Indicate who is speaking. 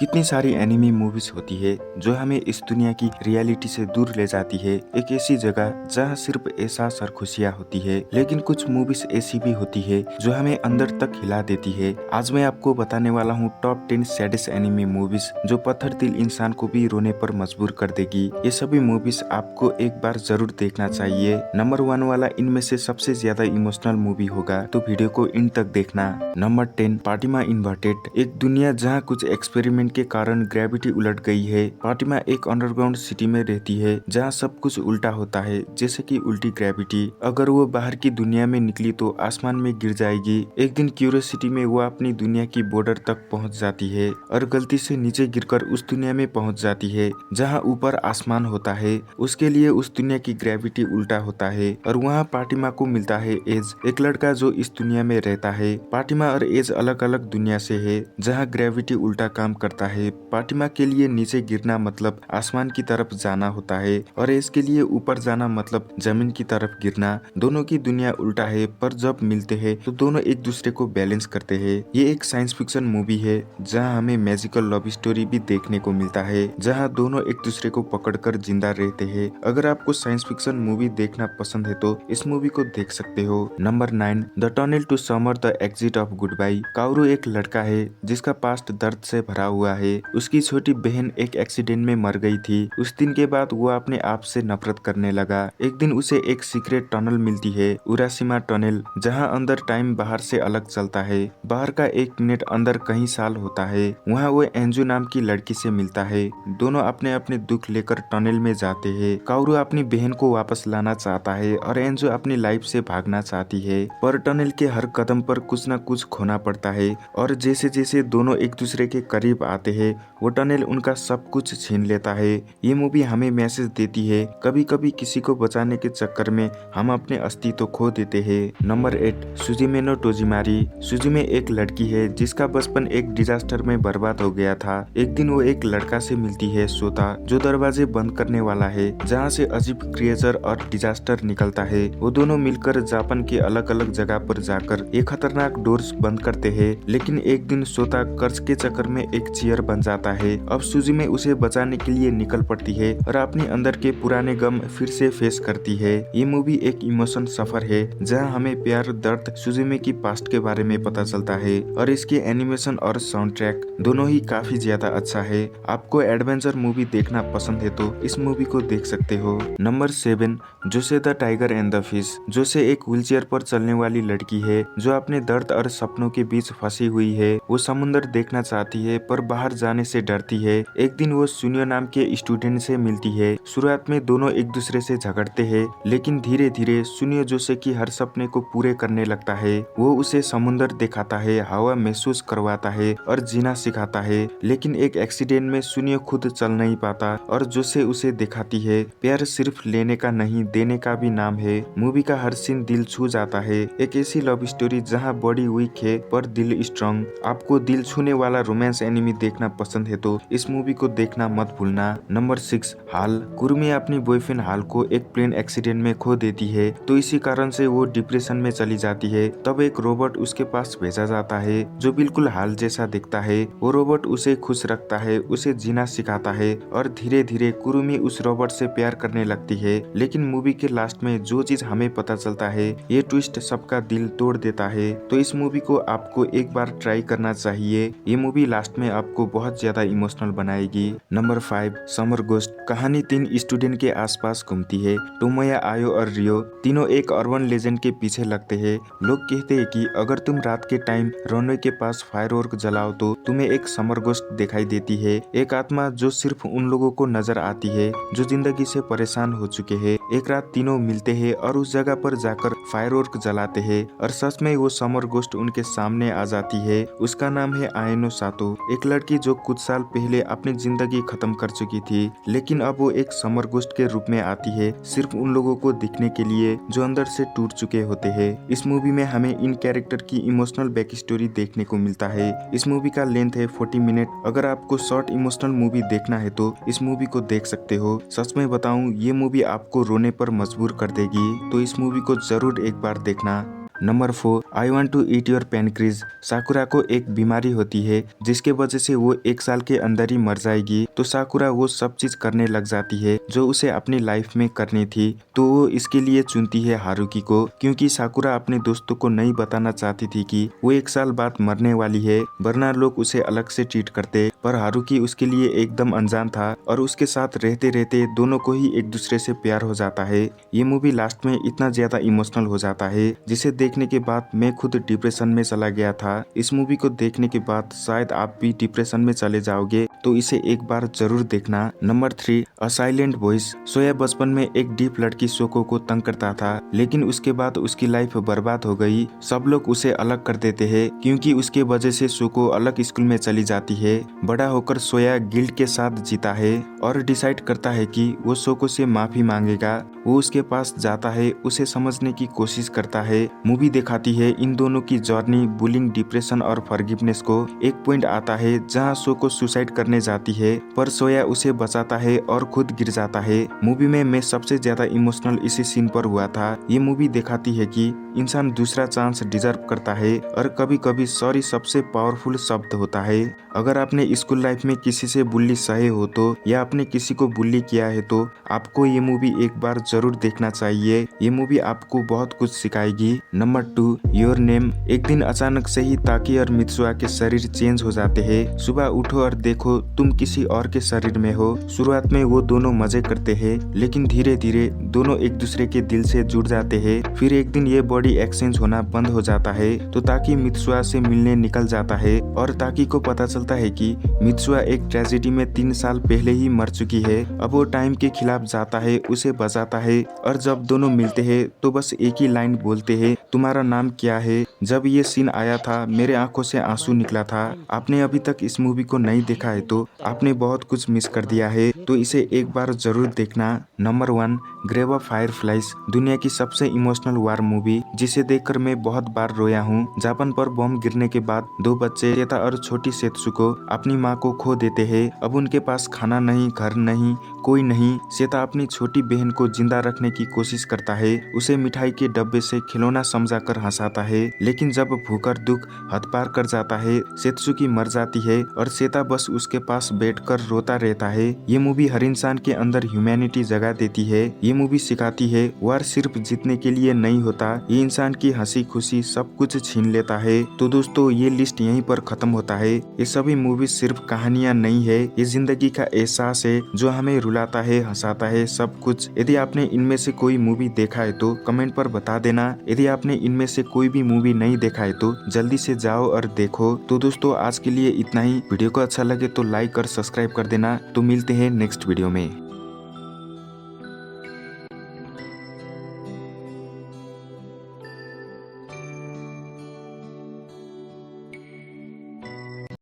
Speaker 1: कितनी सारी enemy movies होती है जो हमें इस दुनिया की रियलिटी से दूर ले जाती है, एक ऐसी जगह जहां सिर्फ एहसास और खुशियां होती है। लेकिन कुछ मूवीज ऐसी भी होती है जो हमें अंदर तक हिला देती है। आज मैं आपको बताने वाला हूँ टॉप 10 सैडेस्ट एनिमी मूवीज जो पत्थर दिल इंसान को भी रोने पर मजबूर कर देगी। ये सभी मूवीज आपको एक बार जरूर देखना चाहिए। नंबर 1 वाला इनमें से सबसे ज्यादा इमोशनल मूवी होगा, तो वीडियो को इन तक देखना। Number 10, Fatima inverted. एक दुनिया जहाँ कुछ एक्सपेरिमेंट के कारण ग्रेविटी उलट गई है। फातिमा एक अंडरग्राउंड सिटी में रहती है जहाँ सब कुछ उल्टा होता है, जैसे कि उल्टी ग्रेविटी। अगर वो बाहर की दुनिया में निकली तो आसमान में गिर जाएगी। एक दिन क्यूरियोसिटी में वो अपनी दुनिया की बॉर्डर तक पहुँच जाती है और गलती से नीचे गिरकर उस दुनिया में पहुँच जाती है जहाँ ऊपर आसमान होता है। उसके लिए उस दुनिया की ग्रेविटी उल्टा होता है और वहाँ फातिमा को मिलता है एज, एक लड़का जो इस दुनिया में रहता है। फातिमा और एज अलग अलग दुनिया से है जहाँ ग्रेविटी उल्टा काम करता है। फातिमा के लिए नीचे गिरना मतलब आसमान की तरफ जाना होता है और एज के लिए ऊपर जाना मतलब जमीन की तरफ गिरना। दोनों की दुनिया उल्टा है, पर जब मिलते हैं तो दोनों एक दूसरे को बैलेंस करते हैं। ये एक साइंस फिक्शन मूवी है जहाँ हमें मैजिकल लव स्टोरी भी देखने को मिलता है, जहाँ दोनों एक दूसरे को पकड़कर जिंदा रहते हैं। अगर आपको साइंस फिक्शन मूवी देखना पसंद है तो इस मूवी को देख सकते हो। Number 9, the tunnel to summer the exit of goodbye. Kaoru एक लड़का है जिसका पास्ट दर्द से भरा हुआ है। उसकी छोटी बहन एक एक्सीडेंट में मर गई थी। उस दिन के बाद वो अपने आप से नफरत करने लगा। एक दिन उसे एक सीक्रेट टनल मिलती है, उराशिमा टनल, जहाँ अंदर टाइम बाहर से अलग चलता है। बाहर का 1 मिनट अंदर कई साल होता है। वहाँ वो एंजू नाम की लड़की से मिलता है। दोनों अपने अपने दुख लेकर टनल में जाते हैं। काउरू अपनी बहन को वापस लाना चाहता है और एंजू अपनी लाइफ से भागना चाहती है, पर टनल के हर कदम पर कुछ न कुछ खोना पड़ता है और जैसे जैसे दोनों एक दूसरे के करीब आते हैं वो टनल उनका सब कुछ छीन लेता है। ये मूवी हमें मैसेज देती है, कभी कभी किसी को बचाने के चक्कर में हम अपने अस्तित्व खो देते हैं। Number 8, सुजिमे no टोजिमारी। सुजिमे एक लड़की है जिसका बचपन एक डिजास्टर में बर्बाद हो गया था। एक दिन वो एक लड़का से मिलती है, सोता, जो दरवाजे बंद करने वाला है जहाँ से अजीब क्रिएचर और डिजास्टर निकलता है। वो दोनों मिलकर जापान के अलग अलग जगह पर जाकर एक खतरनाक डोर्स बंद करते हैं, लेकिन एक दिन सोता कर्ज के चक्कर में एक चेयर बन जाता है। अब सुजिमे उसे बचाने के लिए निकल पड़ती है और अपने अंदर के पुराने गम फिर से फेस करती है। ये मूवी एक इमोशन सफर है जहां हमें प्यार, दर्द, सुजिमे की पास्ट के बारे में पता चलता है और इसके एनिमेशन और साउंड ट्रैक दोनों ही काफी ज्यादा अच्छा है। आपको एडवेंचर मूवी देखना पसंद है तो इस मूवी को देख सकते हो। Number 7, Josee the tiger and the fish. Josee एक व्हीलचेयर पर चलने वाली लड़की है जो अपने दर्द और सपनों के बीच फंसी हुई है। वो समुद्र देखना चाहती है पर बाहर जाने से डरती है। एक दिन वो सुनियो नाम के स्टूडेंट से मिलती है। शुरुआत में दोनों एक दूसरे से झगड़ते हैं, लेकिन धीरे धीरे सुनियो जोसे की हर सपने को पूरे करने लगता है। वो उसे समुद्र दिखाता है, हवा महसूस करवाता है और जीना सिखाता है। लेकिन एक एक्सीडेंट में सुनियो खुद चल नहीं पाता और जोसे उसे दिखाती है प्यार सिर्फ लेने का नहीं, देने का भी नाम है। मूवी का हर सीन दिल छू जाता है। एक ऐसी लव स्टोरी जहाँ बॉडी वीक है पर दिल स्ट्रॉन्ग। आपको दिल छूने वाला रोमांस एनिमी देखना पसंद है तो इस मूवी को देखना मत भूलना। नंबर 6, हाल। कुर्मी अपनी बॉयफ्रेंड हाल को एक प्लेन एक्सीडेंट में खो देती है, तो इसी कारण से वो डिप्रेशन में चली जाती है। तब एक रोबोट उसके पास भेजा जाता है जो बिल्कुल हाल जैसा दिखता है। वो रोबोट उसे खुश रखता है, उसे जीना सिखाता है और धीरे धीरे कुर्मी उस रोबोट से प्यार करने लगती है। लेकिन मूवी के लास्ट में जो चीज हमें पता चलता है, ये ट्विस्ट सबका दिल तोड़ देता है। तो इस मूवी को आपको एक बार ट्राई करना चाहिए। ये मूवी लास्ट में आपको बहुत ज्यादा इमोशनल बनाएगी। Number 5, summer ghost. कहानी 3 स्टूडेंट के आसपास घूमती है। टोमोया, आयो और रियो तीनों एक अर्बन लेजेंड के पीछे लगते हैं। लोग कहते हैं कि अगर तुम रात के टाइम रनवे के पास फायरवर्क जलाओ तो तुम्हें एक समर गोस्ट दिखाई देती है, एक आत्मा जो सिर्फ उन लोगों को नजर आती है जो जिंदगी से परेशान हो चुके हैं। एक रात तीनों मिलते हैं और उस जगह पर जाकर फायरवर्क जलाते हैं और सच में वो समर गोस्ट उनके सामने आ जाती है। उसका नाम है आयनो सातो, एक लड़की जो कुछ साल पहले अपनी जिंदगी खत्म कर चुकी थी, लेकिन अब वो एक समर गोस्ट के रूप में आती है, सिर्फ उन लोगों को दिखने के लिए जो अंदर से टूट चुके होते हैं। इस मूवी में हमें इन कैरेक्टर की इमोशनल बैक स्टोरी देखने को मिलता है। इस मूवी का लेंथ है 40 मिनट। अगर आपको शॉर्ट इमोशनल मूवी देखना है तो इस मूवी को देख सकते हो। सच में बताऊं, ये मूवी आपको रोने पर मजबूर कर देगी, तो इस मूवी को जरूर एक बार देखना। Number 4 I want to eat your pancreas. Sakura को एक बीमारी होती है जिसके वजह से वो 1 साल के अंदर ही मर जाएगी। तो साकुरा वो सब चीज करने लग जाती है जो उसे अपनी लाइफ में करनी थी। तो वो इसके लिए चुनती है हारुकी को, क्योंकि साकुरा अपने दोस्तों को नहीं बताना चाहती थी कि वो 1 साल बाद मरने वाली है, वरना लोग उसे अलग से ट्रीट करते। पर हारुकी उसके लिए एकदम अनजान था और उसके साथ रहते रहते दोनों को ही एक दूसरे से प्यार हो जाता है। ये मूवी लास्ट में इतना ज्यादा इमोशनल हो जाता है जिसे देखने के बाद मैं खुद डिप्रेशन में चला गया था। इस मूवी को देखने के बाद शायद आप भी डिप्रेशन में चले जाओगे, तो इसे एक बार जरूर देखना। Number 3 a silent voice. Shoya बचपन में एक डीप लड़की सोको को तंग करता था, लेकिन उसके बाद उसकी लाइफ बर्बाद हो गई। सब लोग उसे अलग कर देते हैं क्योंकि उसके वजह से सोको अलग स्कूल में चली जाती है। बड़ा होकर सोया गिल्ड के साथ जीता है और डिसाइड करता है कि वो सोको से माफी मांगेगा। वो उसके पास जाता है, उसे समझने की कोशिश करता है। मूवी दिखाती है इन दोनों की जर्नी, बुलिंग, डिप्रेशन और फॉरगिवनेस को। एक पॉइंट आता है जहाँ सोको सुसाइड करने जाती है, पर सोया उसे बचाता है और खुद गिर जाता है। मूवी में मैं सबसे ज्यादा इमोशनल इसी सीन पर हुआ था। ये मूवी दिखाती है कि इंसान दूसरा चांस डिजर्व करता है और कभी कभी सॉरी सबसे पावरफुल शब्द होता है। अगर आपने स्कूल लाइफ में किसी से बुल्ली सहे हो तो, या आपने किसी को बुल्ली किया है तो आपको ये मूवी एक बार जरूर देखना चाहिए। ये मूवी आपको बहुत कुछ सिखाएगी। Number 2 your name. एक दिन अचानक से ही ताकी और मित्सुआ के शरीर चेंज हो जाते हैं। सुबह उठो और देखो तुम किसी और के शरीर में हो। शुरुआत में वो दोनों मजे करते हैं, लेकिन धीरे धीरे दोनों एक दूसरे के दिल से जुड़ जाते हैं। फिर एक दिन ये बॉडी एक्सचेंज होना बंद हो जाता है तो ताकी मित्सुआ से मिलने निकल जाता है और ताकी को पता चलता है कि मित्सुआ एक ट्रेजेडी में 3 साल पहले ही मर चुकी है। अब वो टाइम के खिलाफ जाता है, उसे बचाता है और जब दोनों मिलते हैं तो बस एक ही लाइन बोलते हैं, तुम्हारा नाम क्या है। जब ये सीन आया था मेरे आंखों से आंसू निकला था। आपने अभी तक इस मूवी को नहीं देखा है तो आपने बहुत कुछ मिस कर दिया है, तो इसे एक बार जरूर देखना। Number 1 grave of fireflies. दुनिया की सबसे इमोशनल वार मूवी जिसे देखकर मैं बहुत बार रोया हूँ। जापान पर बम गिरने के बाद 2 बच्चे सेता और छोटी सेत्सुको अपनी माँ को खो देते हैं। अब उनके पास खाना नहीं, घर नहीं, कोई नहीं। सेता अपनी छोटी बहन को जिंदा रखने की कोशिश करता है, उसे मिठाई के डब्बे से खिलौना समझाकर हंसाता है, लेकिन जब भूख और दुख हद पार कर जाता है सेत्सुकी मर जाती है और सेता बस उसके पास बैठकर रोता रहता है। ये मूवी हर इंसान के अंदर ह्यूमैनिटी जगा देती है। ये मूवी सिखाती है वार सिर्फ जीतने के लिए नहीं होता, ये इंसान की हंसी खुशी सब कुछ छीन लेता है। तो दोस्तों ये लिस्ट यहीं पर खत्म होता है। ये सभी मूवी सिर्फ कहानियां नहीं है, ये जिंदगी का एहसास है जो हमें रुलाता है, हंसाता है, सब कुछ। यदि आपने इनमें से कोई मूवी देखा है तो कमेंट पर बता देना। यदि आपने इनमें से कोई भी मूवी नहीं देखा है तो जल्दी से जाओ और देखो। तो दोस्तों आज के लिए इतना ही। वीडियो को अच्छा लगे तो लाइक और सब्सक्राइब कर देना। तो मिलते हैं नेक्स्ट वीडियो में।